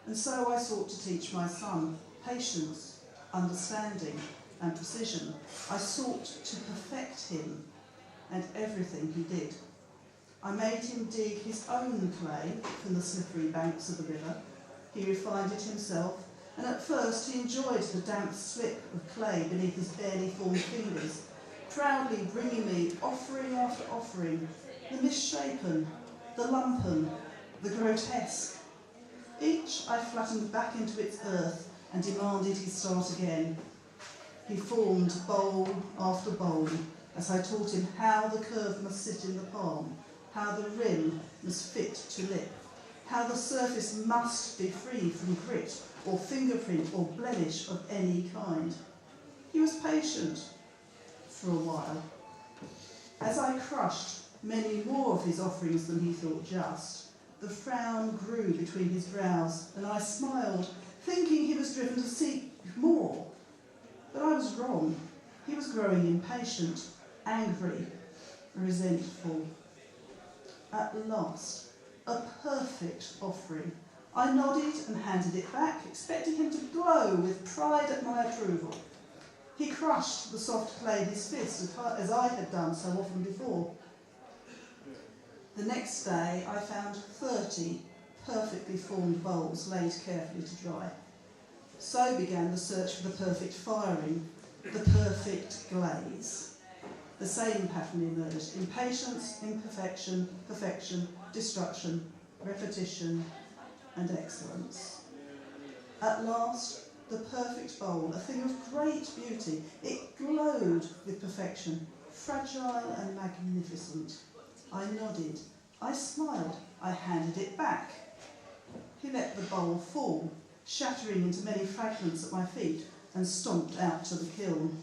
And so I sought to teach my son patience, understanding and precision. I sought to perfect him and everything he did. I made him dig his own clay from the slippery banks of the river. He refined it himself, and at first he enjoyed the damp slip of clay beneath his barely formed fingers, proudly bringing me offering after offering, the misshapen, the lumpen, the grotesque. Each I flattened back into its earth and demanded he start again. He formed bowl after bowl as I taught him how the curve must sit in the palm, how the rim must fit to lip, how the surface must be free from grit or fingerprint or blemish of any kind. He was patient for a while. As I crushed many more of his offerings than he thought just, the frown grew between his brows, and I smiled, thinking he was driven to seek more. But I was wrong. He was growing impatient, angry, resentful. At last, a perfect offering. I nodded and handed it back, expecting him to glow with pride at my approval. He crushed the soft clay in his fist as I had done so often before. The next day I found 30 perfectly formed bowls laid carefully to dry. So began the search for the perfect firing, the perfect glaze. The same pattern emerged: impatience, imperfection, perfection, destruction, repetition, and excellence. At last, the perfect bowl, a thing of great beauty, it glowed with perfection, fragile and magnificent. I nodded, I smiled, I handed it back. He let the bowl fall, shattering into many fragments at my feet, and stomped out to the kiln.